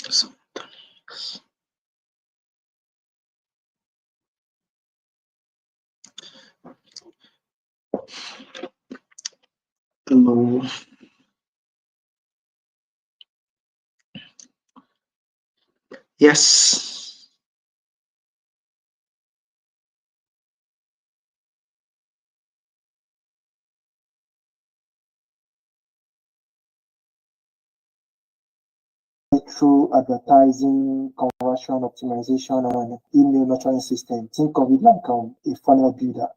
So, hello. Yes. Through advertising, conversion optimization, and email nurturing system. Think of it like a funnel builder.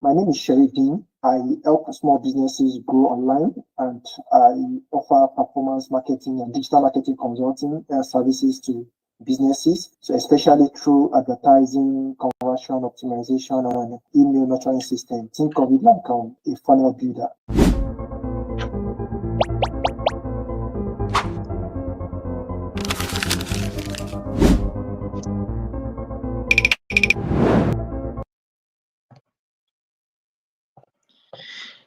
My name is Sherifin. I help small businesses grow online, and I offer performance marketing and digital marketing consulting services to businesses, so especially through advertising, conversion optimization, and email nurturing system. Think of it like a funnel builder.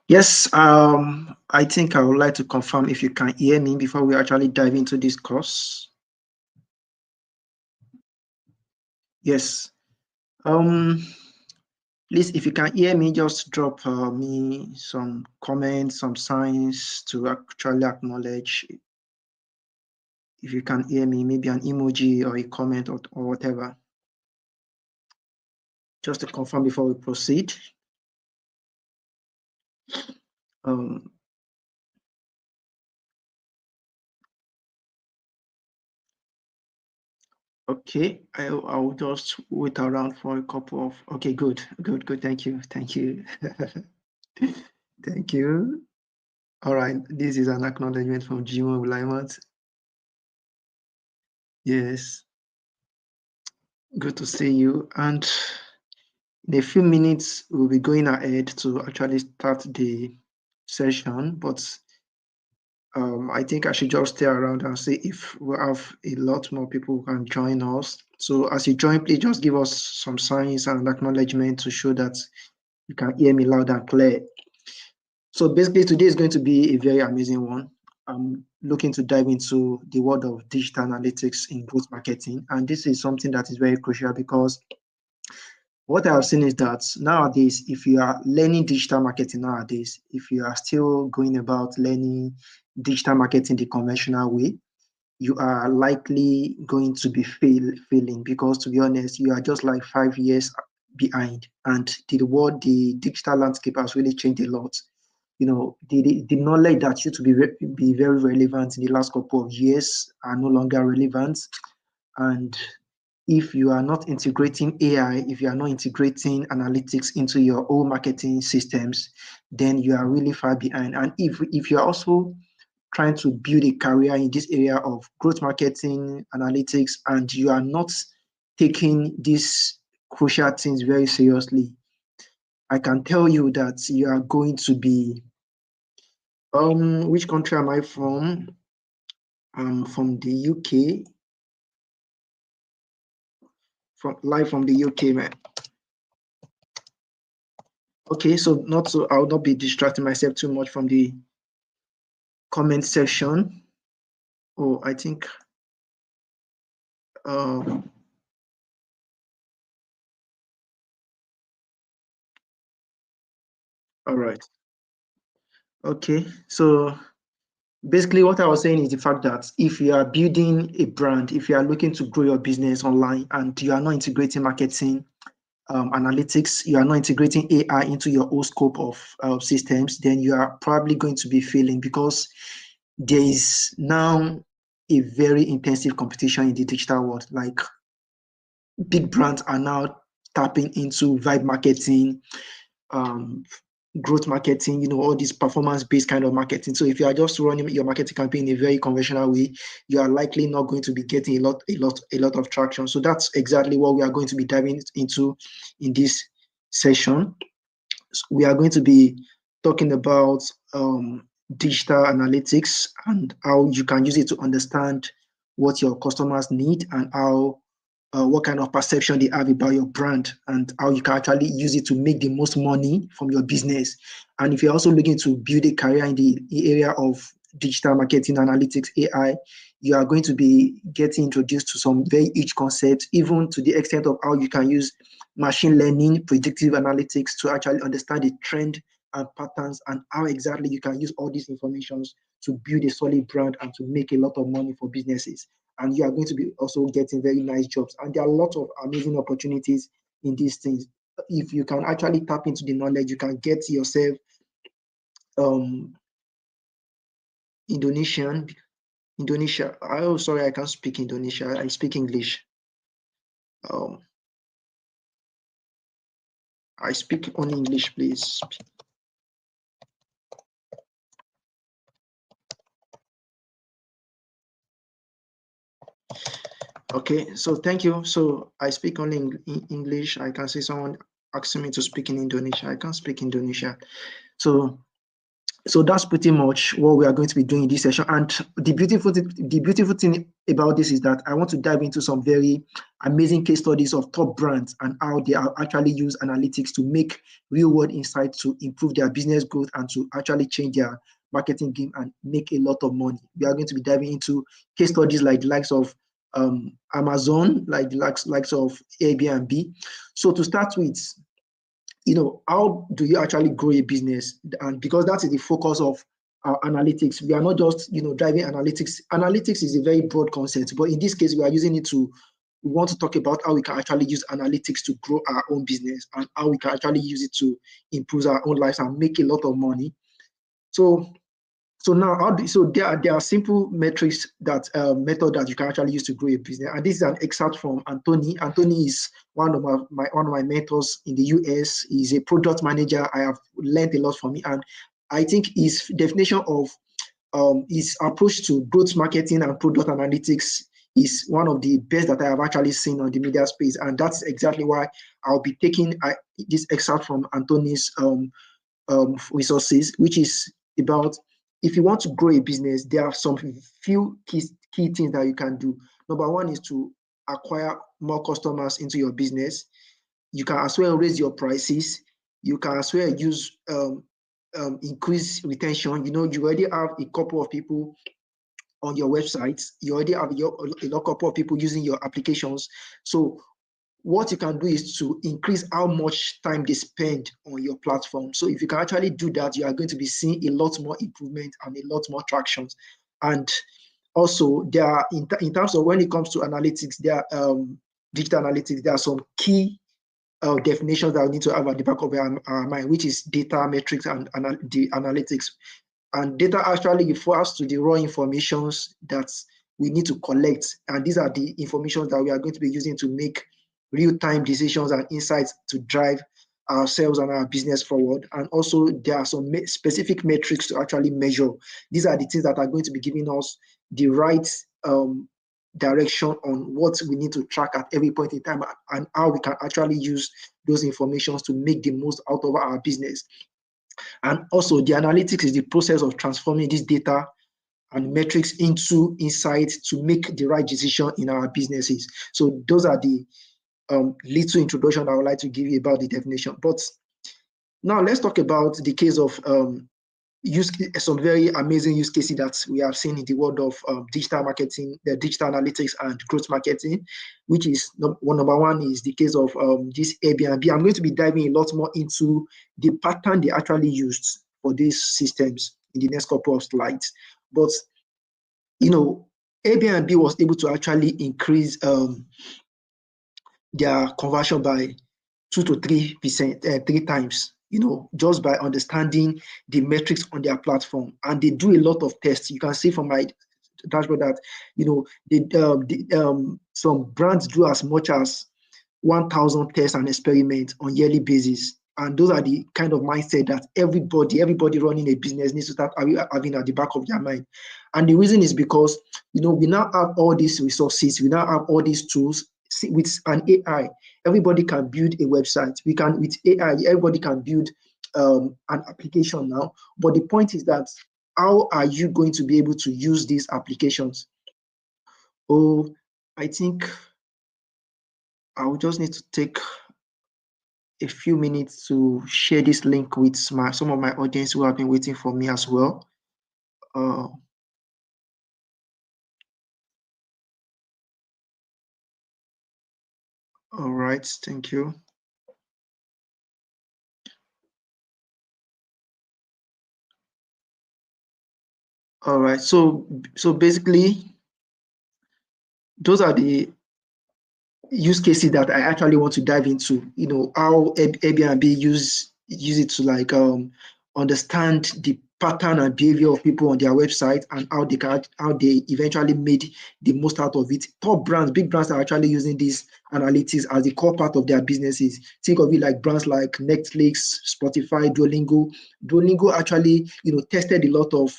Yes. I think I would like to confirm if you can hear me before we actually dive into this course. Yes. Please, if you can hear me, just drop me some comments, some signs to actually acknowledge. If you can hear me, maybe an emoji or a comment or whatever. Just to confirm before we proceed. Okay, I'll just wait around for a couple of. Okay, good. Thank you. Thank you. All right, this is an acknowledgement from Jimo Blaimat. Yes, good to see you. And in a few minutes, we'll be going ahead to actually start the session, but I think I should just stay around and see if we have a lot more people who can join us. So as you join, please just give us some signs and acknowledgement to show that you can hear me loud and clear. So basically, today is going to be a very amazing one. I'm looking to dive into the world of digital analytics in growth marketing. And this is something that is very crucial because what I have seen is that nowadays, if you are learning digital marketing nowadays, if you are still going about learning digital marketing the conventional way, you are likely going to be failing because, to be honest, you are just like 5 years behind, and the digital landscape has really changed a lot. You know, the knowledge that used to be very relevant in the last couple of years are no longer relevant. And if you are not integrating AI, if you are not integrating analytics into your own marketing systems, then you are really far behind. And if you are also trying to build a career in this area of growth marketing, analytics, and you are not taking these crucial things very seriously, I can tell you that you are going to be. Which country am I from? I'm from the UK. Live from the UK, man. Okay, so I will not be distracting myself too much from the comment section. Oh, I think. All right. Okay, so basically what I was saying is the fact that if you are building a brand, if you are looking to grow your business online and you are not integrating marketing, analytics, you are not integrating AI into your whole scope of systems, then you are probably going to be failing because there is now a very intensive competition in the digital world. Like big brands are now tapping into vibe marketing, um, growth marketing, all these performance-based kind of marketing. So if you are just running your marketing campaign in a very conventional way, you are likely not going to be getting a lot of traction. So that's exactly what we are going to be diving into in this session. So we are going to be talking about digital analytics and how you can use it to understand what your customers need and how what kind of perception they have about your brand, and how you can actually use it to make the most money from your business. And if you're also looking to build a career in the area of digital marketing analytics, AI, you are going to be getting introduced to some very huge concepts, even to the extent of how you can use machine learning, predictive analytics to actually understand the trend and patterns, and how exactly you can use all these informations to build a solid brand and to make a lot of money for businesses. And you are going to be also getting very nice jobs. And there are a lot of amazing opportunities in these things. If you can actually tap into the knowledge, you can get yourself um Indonesia. Oh, sorry, I can't speak Indonesia. I speak English. Um, I speak only English, please. Okay, so thank you. So I speak only English. I can see someone asking me to speak in Indonesia. I can't speak Indonesia. So that's pretty much what we are going to be doing in this session. And the beautiful thing about this is that I want to dive into some very amazing case studies of top brands and how they are actually use analytics to make real world insights to improve their business growth and to actually change their marketing game and make a lot of money. We are going to be diving into case studies like the likes of Amazon, like the likes of Airbnb. So to start with, how do you actually grow a business? And because that is the focus of our analytics, we are not just, driving analytics. Analytics is a very broad concept, but in this case, we are using it we want to talk about how we can actually use analytics to grow our own business and how we can actually use it to improve our own lives and make a lot of money. So now, there are simple metrics that method that you can actually use to grow a business, and this is an excerpt from Anthony. Anthony is one of my mentors in the US. He's a product manager. I have learned a lot from him, and I think his definition of his approach to growth marketing and product analytics is one of the best that I have actually seen on the media space, and that's exactly why I'll be taking this excerpt from Anthony's resources, which is about, if you want to grow a business, there are some few key things that you can do. Number one is to acquire more customers into your business. You can as well raise your prices. You can as well use increase retention. You already have a couple of people on your website. You already have a couple of people using your applications. So what you can do is to increase how much time they spend on your platform. So if you can actually do that, you are going to be seeing a lot more improvement and a lot more tractions. And also, there are in terms of when it comes to analytics, there are digital analytics, there are some key definitions that we need to have at the back of our mind, which is data, metrics, and the analytics. And data actually refers to the raw informations that we need to collect. And these are the information that we are going to be using to make real-time decisions and insights to drive ourselves and our business forward. And also, there are some specific metrics to actually measure. These are the things that are going to be giving us the right direction on what we need to track at every point in time and how we can actually use those informations to make the most out of our business. And also, the analytics is the process of transforming this data and metrics into insights to make the right decision in our businesses. So those are the little introduction I would like to give you about the definition. But now let's talk about the case of some very amazing use cases that we have seen in the world of digital marketing, the digital analytics and growth marketing, which is number one is the case of this Airbnb. I'm going to be diving a lot more into the pattern they actually used for these systems in the next couple of slides. But Airbnb was able to actually increase their conversion by 2 to 3%, 3 times, just by understanding the metrics on their platform. And they do a lot of tests. You can see from my dashboard that, some brands do as much as 1,000 tests and experiments on yearly basis. And those are the kind of mindset that everybody running a business needs to start having at the back of their mind. And the reason is because, we now have all these resources, we now have all these tools. With an AI, everybody can build a website. With AI, everybody can build an application now. But the point is that, how are you going to be able to use these applications? Oh, I think I will just need to take a few minutes to share this link with some of my audience who have been waiting for me as well. All right, thank you. All right, so basically, those are the use cases that I actually want to dive into. You know, how Airbnb use it to like understand the pattern and behavior of people on their website and how they eventually made the most out of it. Top brands, big brands are actually using these analytics as the core part of their businesses. Think of it like brands like Netflix, Spotify, Duolingo. Duolingo actually, tested a lot of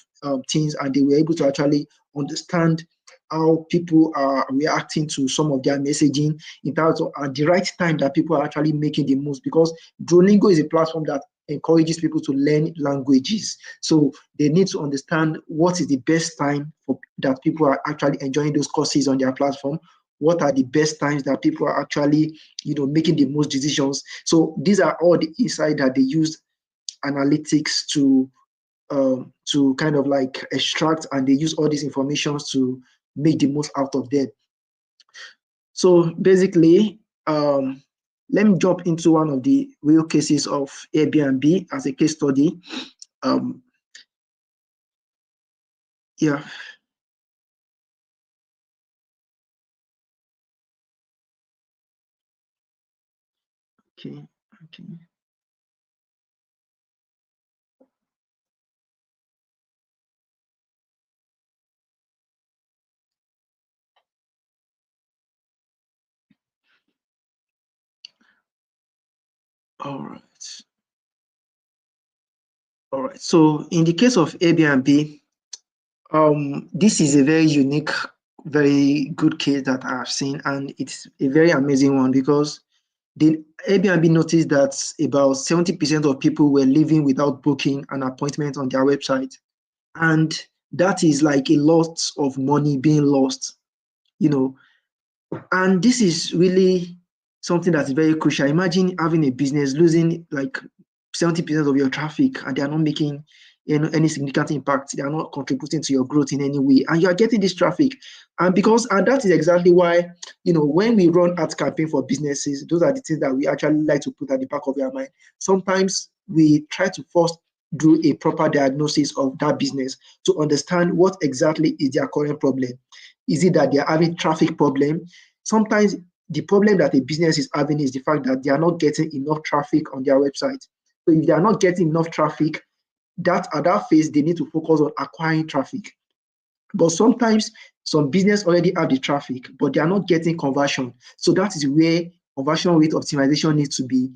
things, and they were able to actually understand how people are reacting to some of their messaging in terms of at the right time that people are actually making the most, because Duolingo is a platform that encourages people to learn languages. So they need to understand what is the best time for that people are actually enjoying those courses on their platform. What are the best times that people are actually, making the most decisions? So these are all the insight that they use analytics to kind of like extract, and they use all these informations to make the most out of them. So basically, let me jump into one of the real cases of Airbnb as a case study. Yeah. Okay. Okay. All right. All right. So in the case of Airbnb, this is a very unique, very good case that I've seen, and it's a very amazing one because the Airbnb noticed that about 70% of people were living without booking an appointment on their website. And that is like a lot of money being lost, you know. And this is really something that's very crucial. Imagine having a business losing like 70% of your traffic, and they are not making any significant impact. They are not contributing to your growth in any way, and you are getting this traffic. And that is exactly why, when we run ad campaign for businesses, those are the things that we actually like to put at the back of our mind. Sometimes we try to first do a proper diagnosis of that business to understand what exactly is their current problem. Is it that they are having traffic problem? Sometimes the problem that a business is having is the fact that they are not getting enough traffic on their website. So if they are not getting enough traffic, that at that phase, they need to focus on acquiring traffic. But sometimes some business already have the traffic, but they are not getting conversion. So that is where conversion rate optimization needs to be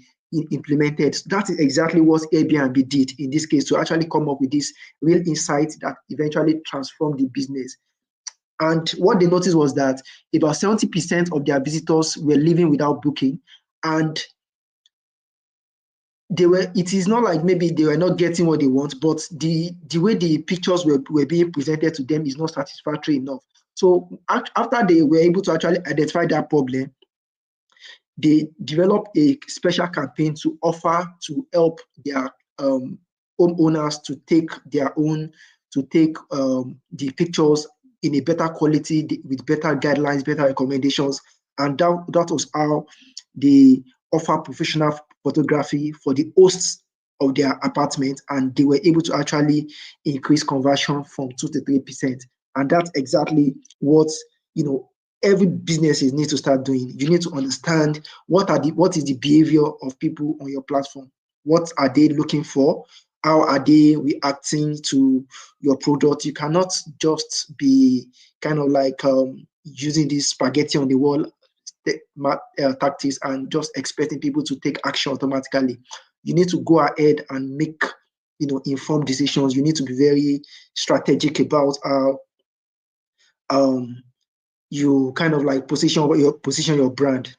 implemented. So that is exactly what Airbnb did in this case to actually come up with this real insight that eventually transformed the business. And what they noticed was that about 70% of their visitors were leaving without booking. And it is not like maybe they were not getting what they want, but the way the pictures were being presented to them is not satisfactory enough. So after they were able to actually identify that problem, they developed a special campaign to offer to help their homeowners to take the pictures in a better quality with better guidelines, better recommendations. And that was how they offer professional photography for the hosts of their apartment, and they were able to actually increase conversion from 2 to 3%. And that's exactly what every businesses need to start doing. You need to understand what is the behavior of people on your platform. What are they looking for? How are they reacting to your product? You cannot just be kind of like using this spaghetti on the wall tactics and just expecting people to take action automatically. You need to go ahead and make informed decisions. You need to be very strategic about how you kind of like position your brand.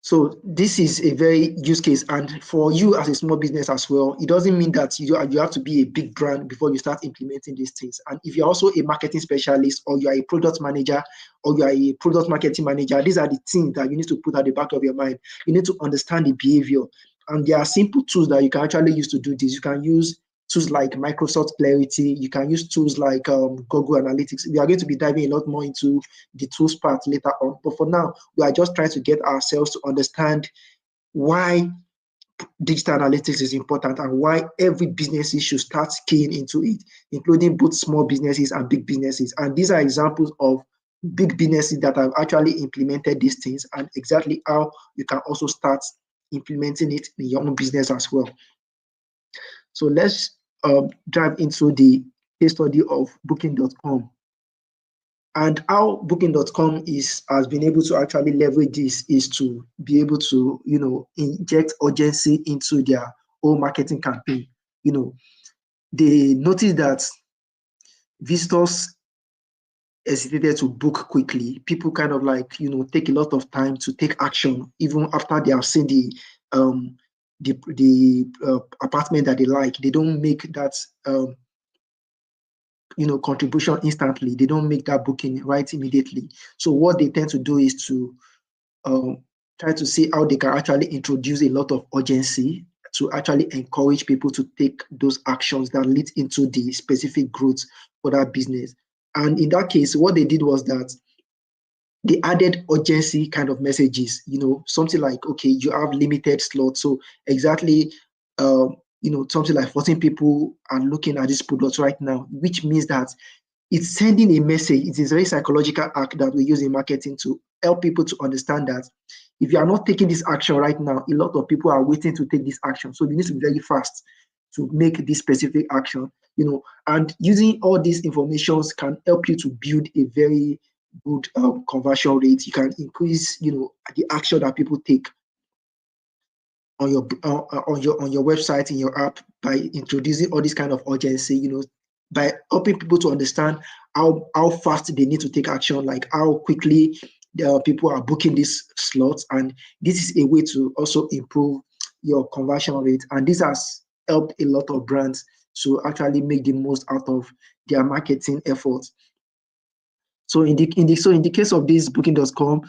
So this is a very use case, and for you as a small business as well, it doesn't mean that you have to be a big brand before you start implementing these things. And if you're also a marketing specialist, or you are a product manager, or you are a product marketing manager, these are the things that you need to put at the back of your mind. You need to understand the behavior, and there are simple tools that you can actually use to do this. You can use tools like Microsoft Clarity. You can use tools like Google Analytics. We are going to be diving a lot more into the tools part later on. But for now, we are just trying to get ourselves to understand why digital analytics is important and why every business should start keying into it, including both small businesses and big businesses. And these are examples of big businesses that have actually implemented these things, and exactly how you can also start implementing it in your own business as well. So let's dive into the case study of Booking.com. And how Booking.com has been able to actually leverage this is to be able to, inject urgency into their own marketing campaign. They noticed that visitors hesitated to book quickly. People kind of take a lot of time to take action, even after they have seen the apartment that they like. They don't make that contribution instantly. They don't make that booking right immediately. So what they tend to do is to try to see how they can actually introduce a lot of urgency to actually encourage people to take those actions that lead into the specific growth for that business. And in that case, what they did was that they added urgency kind of messages, something like, okay, you have limited slots. So exactly, something like 14 people are looking at this product right now, which means that it's sending a message. It is a very psychological act that we use in marketing to help people to understand that if you are not taking this action right now, a lot of people are waiting to take this action. So you need to be very fast to make this specific action, and using all these informations can help you to build a very good conversion rate. You can increase, the action that people take on your website, in your app, by introducing all this kind of urgency, by helping people to understand how fast they need to take action, like how quickly people are booking these slots. And this is a way to also improve your conversion rate. And this has helped a lot of brands to actually make the most out of their marketing efforts. So in the case of this Booking.com,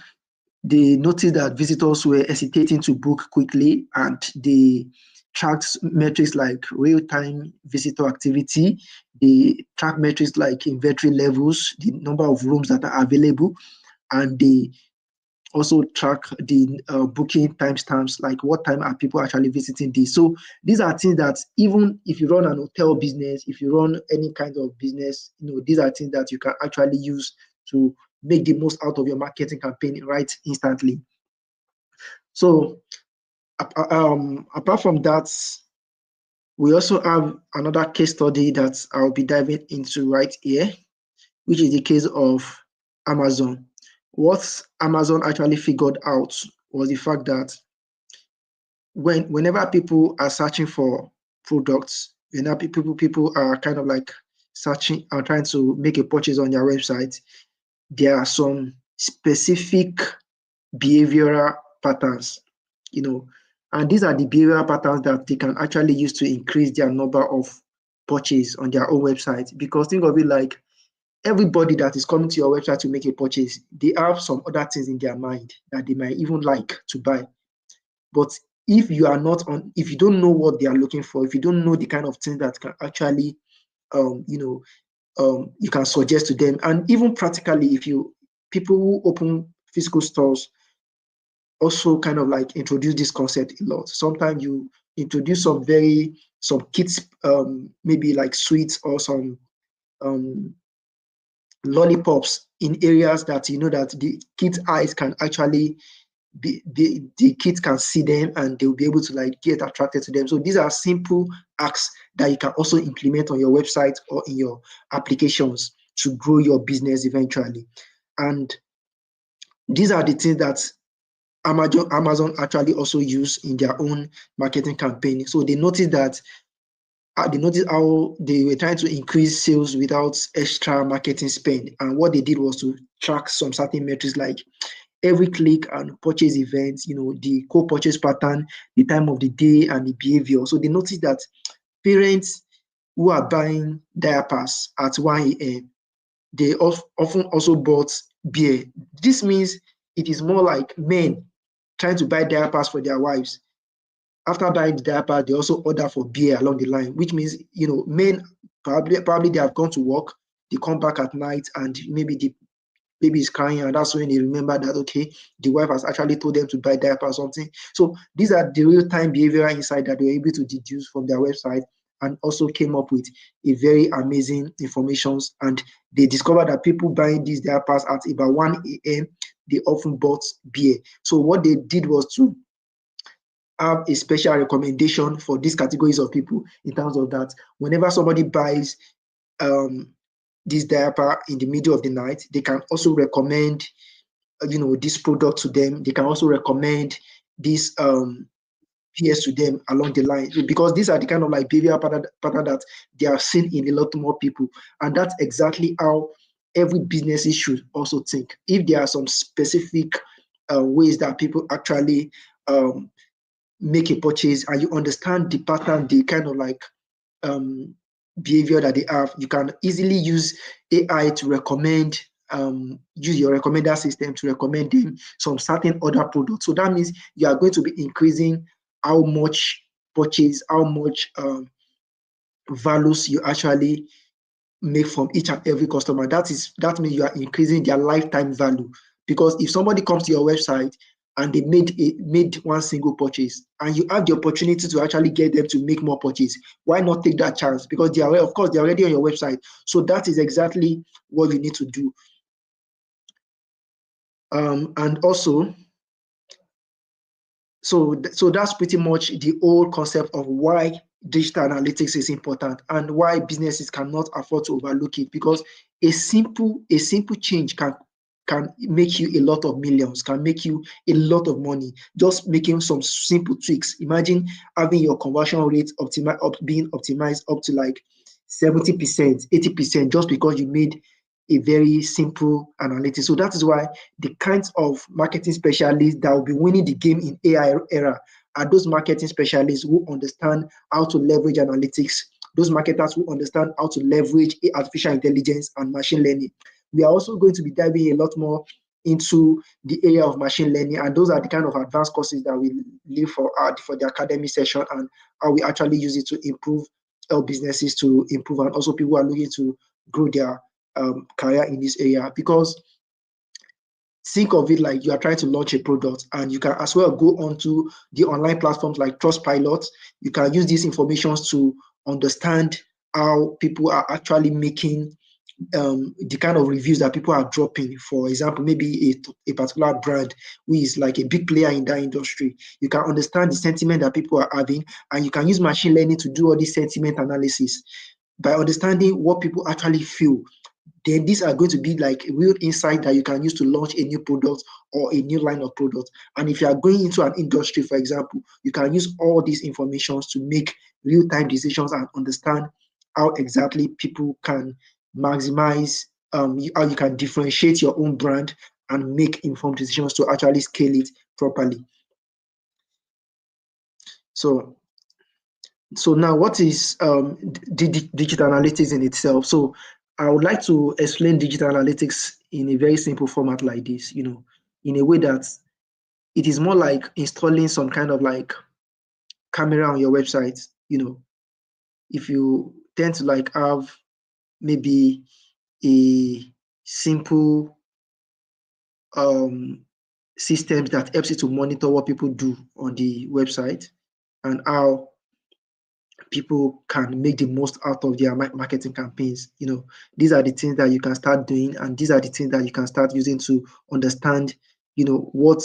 they noticed that visitors were hesitating to book quickly, and they tracked metrics like real-time visitor activity. They track metrics like inventory levels, the number of rooms that are available, and they also track the booking timestamps, like what time are people actually visiting this. So these are things that even if you run an hotel business, if you run any kind of business, these are things that you can actually use to make the most out of your marketing campaign right instantly. So apart from that, we also have another case study that I'll be diving into right here, which is the case of Amazon. What Amazon actually figured out was the fact that whenever people are searching for products, whenever people are kind of like searching or trying to make a purchase on their website, there are some specific behavioral patterns, and these are the behavioral patterns that they can actually use to increase their number of purchase on their own website. Because think of it like everybody that is coming to your website to make a purchase, they have some other things in their mind that they might even like to buy. But if you don't know what they are looking for, if you don't know the kind of things that can actually, you can suggest to them, and even practically, people who open physical stores also kind of like introduce this concept a lot. Sometimes you introduce some kids, maybe like sweets or some lollipops in areas that that the kids' eyes can actually the kids can see them, and they'll be able to like get attracted to them. So these are simple acts that you can also implement on your website or in your applications to grow your business eventually. And these are the things that Amazon actually also use in their own marketing campaign. So they noticed how they were trying to increase sales without extra marketing spend. And what they did was to track some certain metrics like every click and purchase events, the co-purchase pattern, the time of the day, and the behavior. So they notice that parents who are buying diapers at 1 a.m., they often also bought beer. This means it is more like men trying to buy diapers for their wives. After buying the diaper, they also order for beer along the line, which means, men probably they have gone to work, they come back at night, and maybe the baby is crying, and that's when they remember that, okay, the wife has actually told them to buy diaper or something. So these are the real-time behavioral insight that they were able to deduce from their website, and also came up with a very amazing informations. And they discovered that people buying these diapers at about 1 a.m., they often bought beer. So what they did was to have a special recommendation for these categories of people, in terms of that whenever somebody buys this diaper in the middle of the night, they can also recommend this product to them. They can also recommend this PS to them along the line. So, because these are the kind of like behavioral pattern that they are seen in a lot more people, and that's exactly how every business should also think. If there are some specific ways that people actually make a purchase, and you understand the pattern, the kind of like behavior that they have, you can easily use AI to recommend, use your recommender system to recommend them some certain other products. So that means you are going to be increasing how much purchase, how much values you actually make from each and every customer. That means you are increasing their lifetime value. Because if somebody comes to your website and they made one single purchase, and you have the opportunity to actually get them to make more purchase, why not take that chance? Because they are, of course, they're already on your website. So that is exactly what you need to do. And also, so that's pretty much the whole concept of why digital analytics is important, and why businesses cannot afford to overlook it. Because a simple change can make you a lot of millions, can make you a lot of money, just making some simple tweaks. Imagine having your conversion rate being optimized up to like 70%, 80%, just because you made a very simple analytics. So that is why the kinds of marketing specialists that will be winning the game in AI era are those marketing specialists who understand how to leverage analytics, those marketers who understand how to leverage artificial intelligence and machine learning. We are also going to be diving a lot more into the area of machine learning, and those are the kind of advanced courses that we leave for the academy session, and how we actually use it to improve our businesses to improve, and also people are looking to grow their career in this area. Because think of it like you are trying to launch a product, and you can as well go onto the online platforms like Trustpilot. You can use these informations to understand how people are actually making the kind of reviews that people are dropping. For example, maybe a particular brand who is like a big player in that industry. You can understand the sentiment that people are having, and you can use machine learning to do all this sentiment analysis. By understanding what people actually feel, then these are going to be like a real insight that you can use to launch a new product or a new line of products. And if you are going into an industry, for example, you can use all these informations to make real-time decisions and understand how exactly people can maximize, how you can differentiate your own brand and make informed decisions to actually scale it properly. So now, what is digital analytics in itself? So I would like to explain digital analytics in a very simple format like this, in a way that it is more like installing some kind of like camera on your website. If you tend to like have maybe a simple systems that helps you to monitor what people do on the website, and how people can make the most out of their marketing campaigns. These are the things that you can start doing, and these are the things that you can start using to understand, what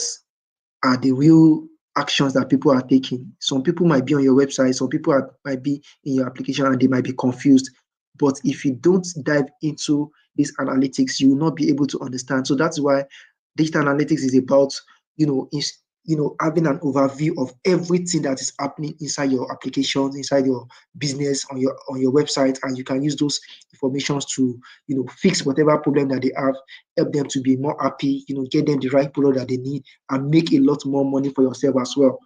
are the real actions that people are taking. Some people might be on your website, some people might be in your application, and they might be confused. But if you don't dive into these analytics, you will not be able to understand. So that's why digital analytics is about, having an overview of everything that is happening inside your applications, inside your business, on your website, and you can use those informations to fix whatever problem that they have, help them to be more happy, get them the right product that they need, and make a lot more money for yourself as well.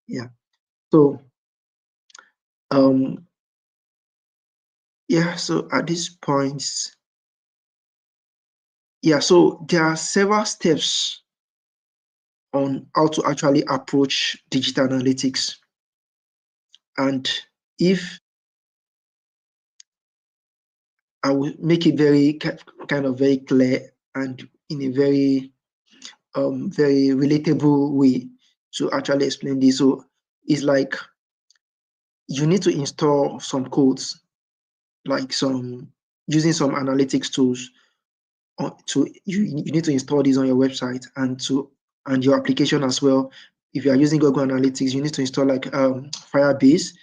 Yeah. So so at this point, so there are several steps on how to actually approach digital analytics. And if I will make it very very clear and in a very very relatable way to actually explain this. So it's like you need to install some codes, like using some analytics tools. You need to install these on your website and your application as well. If you are using Google Analytics, you need to install like Firebase.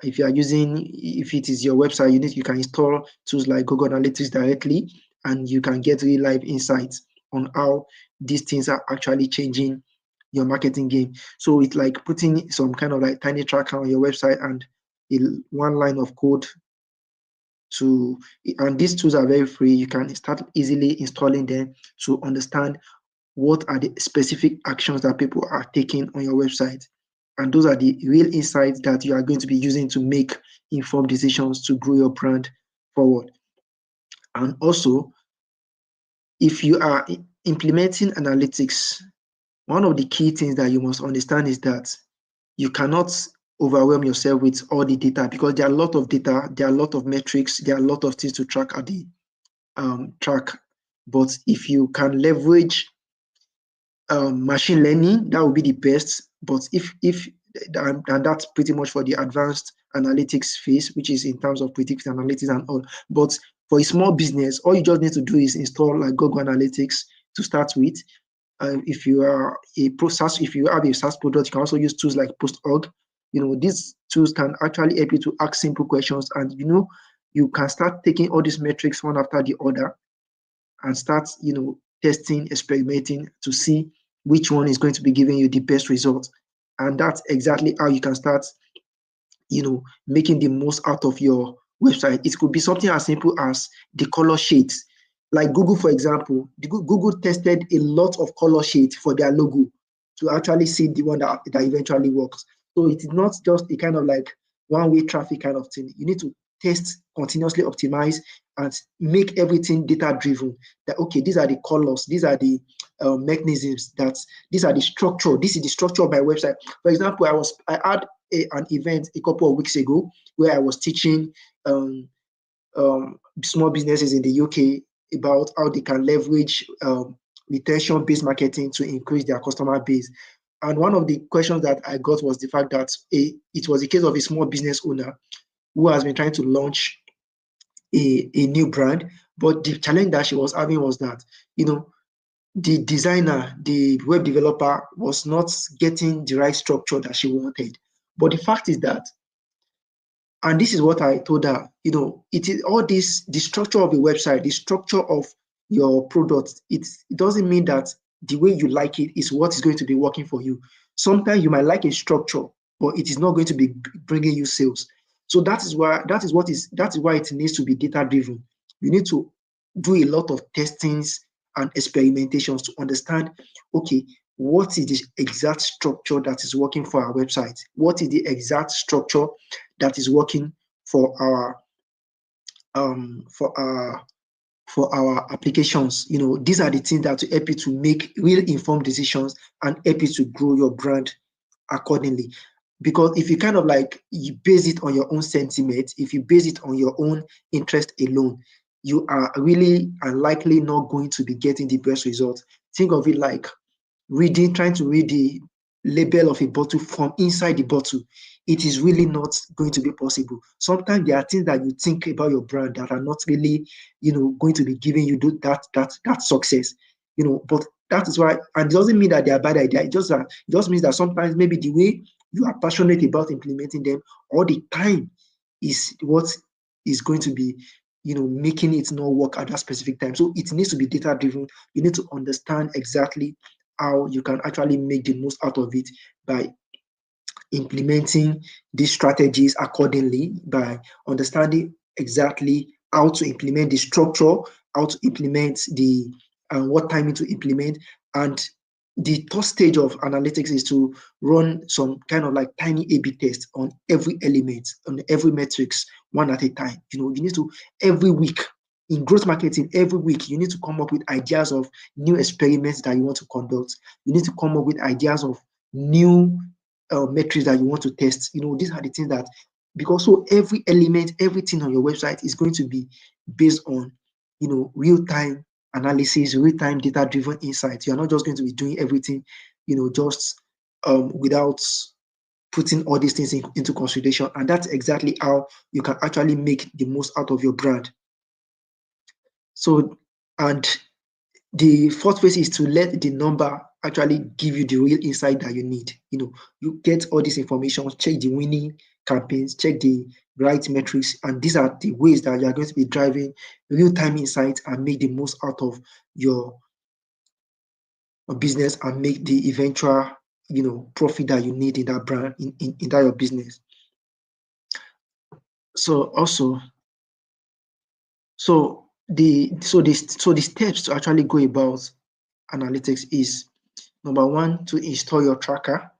If it is your website, you can install tools like Google Analytics directly, and you can get real live insights on how these things are actually changing your marketing game. So it's like putting some kind of like tiny tracker on your website and one line of code and these tools are very free. You can start easily installing them to understand what are the specific actions that people are taking on your website. And those are the real insights that you are going to be using to make informed decisions to grow your brand forward. And also, if you are implementing analytics, one of the key things that you must understand is that you cannot overwhelm yourself with all the data, because there are a lot of data, there are a lot of metrics, there are a lot of things to track at the track. But if you can leverage machine learning, that would be the best. But and that's pretty much for the advanced analytics phase, which is in terms of predictive analytics and all. But for a small business, all you just need to do is install like Google Analytics to start with. If you are if you have a SaaS product, you can also use tools like PostOrg. These tools can actually help you to ask simple questions, and you can start taking all these metrics one after the other and start testing, experimenting to see which one is going to be giving you the best result. And that's exactly how you can start making the most out of your website. It could be something as simple as the color shades. Like Google, for example, Google tested a lot of color shades for their logo to actually see the one that eventually works. So it is not just a kind of like one-way traffic kind of thing. You need to test, continuously optimize, and make everything data-driven. That, okay, these are the colors, these are the mechanisms, these are the structure, this is the structure of my website. For example, I had an event a couple of weeks ago where I was teaching small businesses in the UK about how they can leverage retention-based marketing to increase their customer base. And one of the questions that I got was the fact that it was a case of a small business owner who has been trying to launch a new brand. But the challenge that she was having was that, the designer, the web developer, was not getting the right structure that she wanted. But the fact is that, and this is what I told her, it is all this, the structure of a website, the structure of your product, it doesn't mean that the way you like it is what is going to be working for you. Sometimes you might like a structure, but it is not going to be bringing you sales. So that is why it needs to be data driven. You need to do a lot of testings and experimentations to understand, okay, what is the exact structure that is working for our website? What is the exact structure that is working for our applications? These are the things that will help you to make real informed decisions and help you to grow your brand accordingly. Because if you kind of like you base it on your own sentiment, if you base it on your own interest alone, you are really unlikely not going to be getting the best results. Think of it like trying to read the label of a bottle from inside the bottle. It is really not going to be possible. Sometimes there are things that you think about your brand that are not really, going to be giving you that success. But that is why, and it doesn't mean that they are bad ideas. It just means that sometimes maybe the way you are passionate about implementing them all the time is what is going to be, making it not work at that specific time. So it needs to be data driven. You need to understand exactly how you can actually make the most out of it by implementing these strategies accordingly, by understanding exactly how to implement the structure, how to implement the what timing to implement. And the third stage of analytics is to run some kind of like tiny A/B test on every element, on every metrics, one at a time. You need to every week in growth marketing, every week you need to come up with ideas of new experiments that you want to conduct. You need to come up with ideas of new metrics that you want to test. These are the things that, because so every element, everything on your website is going to be based on, real-time analysis, real-time data-driven insights. You're not just going to be doing everything, just without putting all these things into consideration. And that's exactly how you can actually make the most out of your brand. So, and the fourth phase is to let the number actually give you the real insight that you need. You get all this information, check the winning campaigns, check the right metrics, and these are the ways that you are going to be driving real-time insights and make the most out of your business and make the eventual, profit that you need in that brand, in that your business. So also, the steps to actually go about analytics is: number one, to install your tracker.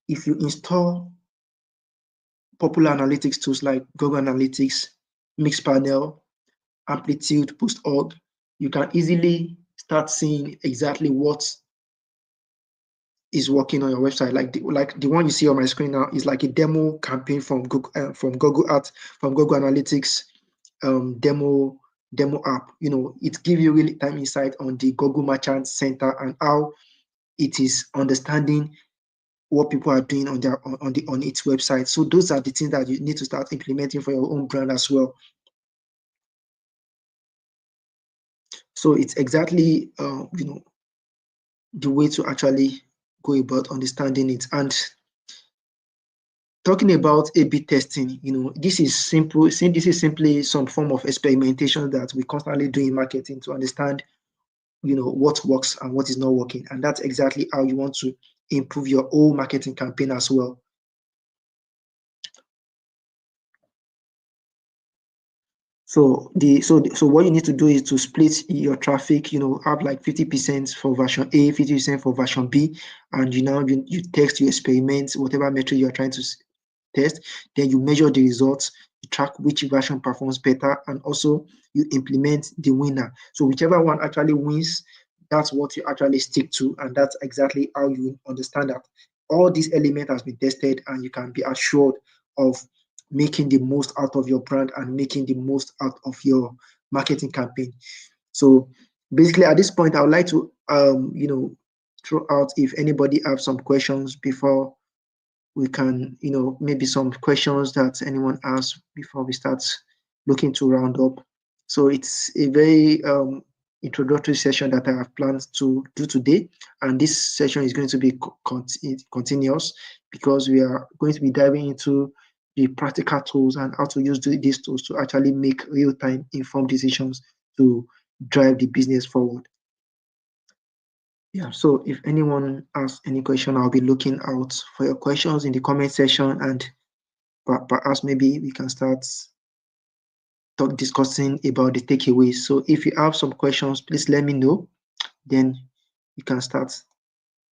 If you install popular analytics tools like Google Analytics, Mixpanel, Amplitude, Post.org, you can easily start seeing exactly what is working on your website. Like the one you see on my screen now is like a demo campaign from Google Analytics demo app. It gives you really time insight on the Google Merchant Center and how it is understanding what people are doing on its website. So those are the things that you need to start implementing for your own brand as well. So it's exactly the way to actually go about understanding it. And talking about A/B testing, this is simple. This is simply some form of experimentation that we constantly do in marketing to understand, what works and what is not working. And that's exactly how you want to improve your whole marketing campaign as well. So what you need to do is to split your traffic, have like 50% for version A, 50% for version B, and you test, you experiment whatever metric you're trying to test, then you measure the results, you track which version performs better, and also you implement the winner. So whichever one actually wins, that's what you actually stick to, and that's exactly how you understand that all these elements has been tested, and you can be assured of making the most out of your brand and making the most out of your marketing campaign. So basically at this point, I would like to throw out if anybody have some questions before we can, maybe some questions that anyone asks before we start looking to round up. So it's a very introductory session that I have planned to do today, and this session is going to be continuous because we are going to be diving into the practical tools and how to use these tools to actually make real-time informed decisions to drive the business forward. Yeah, so if anyone has any question, I'll be looking out for your questions in the comment section, and perhaps maybe we can start discussing about the takeaways. So if you have some questions, please let me know. Then you can start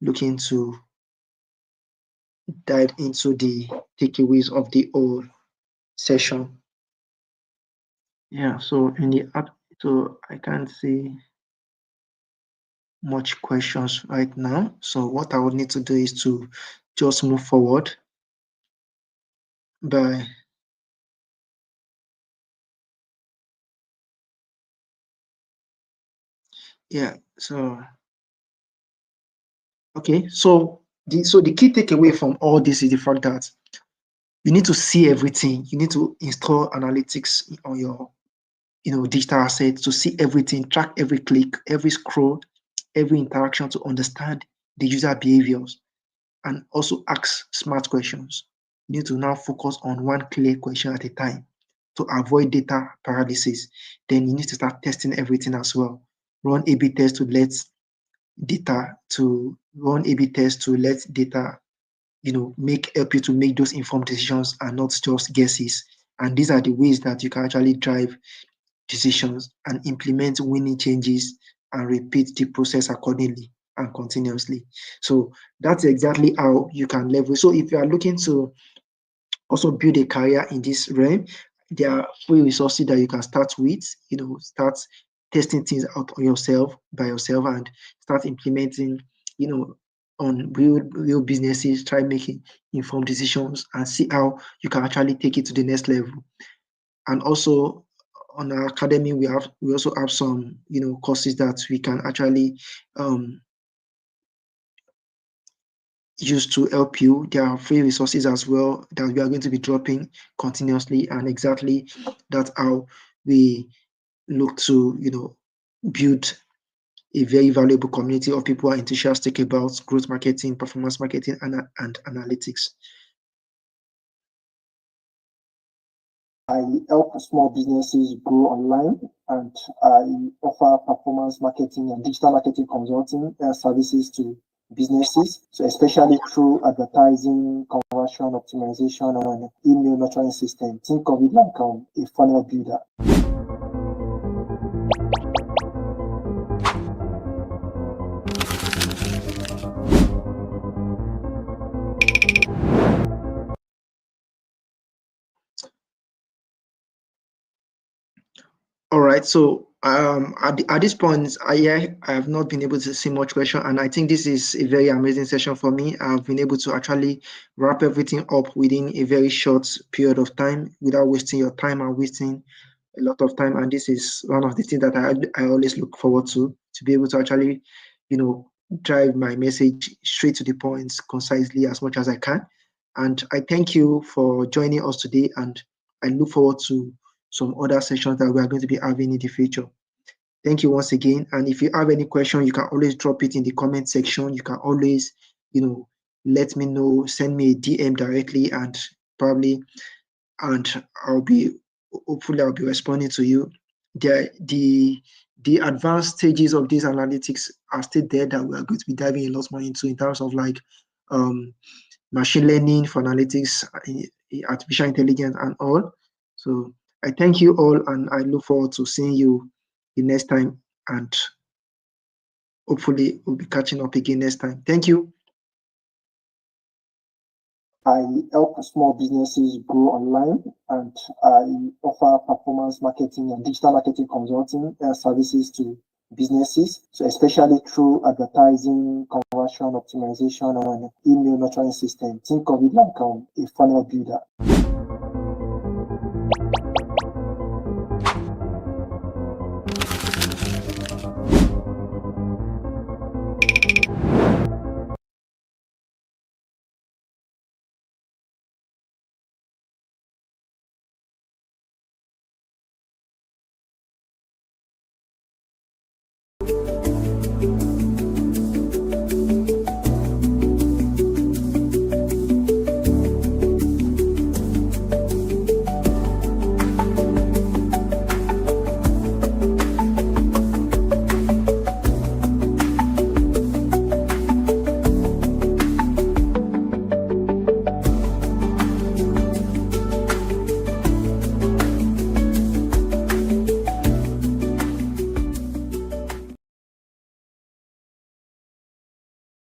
looking to dive into the takeaways of the whole session. Yeah, so in the app, so I can't see much questions right now. So what I would need to do is to just move forward by so okay, so the key takeaway from all this is the fact that you need to see everything. You need to install analytics on your digital assets to see everything, track every click, every scroll, every interaction to understand the user behaviors, and also ask smart questions. You need to now focus on one clear question at a time to avoid data paralysis. Then you need to start testing everything as well. Run A/B tests to let data, to run A/B tests, to let data, help you to make those informed decisions and not just guesses. And these are the ways that you can actually drive decisions and implement winning changes and repeat the process accordingly and continuously. So that's exactly how you can leverage. So if you are looking to also build a career in this realm, there are free resources that you can start with, start testing things out on yourself by yourself and start implementing, on real businesses, try making informed decisions and see how you can actually take it to the next level. And also on our academy, we also have some, courses that we can actually use to help you. There are free resources as well that we are going to be dropping continuously, and exactly that's how we look to, build a very valuable community of people who are enthusiastic about growth marketing, performance marketing, and analytics. I help small businesses grow online, and I offer performance marketing and digital marketing consulting services to businesses, so especially through advertising, conversion optimization, and email nurturing system. Think of it like a funnel builder. All right. So at this point, I have not been able to see much question, and I think this is a very amazing session for me. I've been able to actually wrap everything up within a very short period of time without wasting your time and wasting a lot of time. And this is one of the things that I always look forward to be able to actually, drive my message straight to the point, concisely as much as I can. And I thank you for joining us today, and I look forward to some other sessions that we are going to be having in the future. Thank you once again. And if you have any question, you can always drop it in the comment section. You can always, let me know, send me a DM directly, and probably, and hopefully I'll be responding to you. The advanced stages of these analytics are still there that we are going to be diving a lot more into, in terms of like machine learning for analytics, artificial intelligence, and all. So I thank you all, and I look forward to seeing you the next time, and hopefully we'll be catching up again next time. Thank you. I help small businesses grow online, and I offer performance marketing and digital marketing consulting services to businesses, so especially through advertising, conversion optimization, and email nurturing system. Think of it like a funnel builder.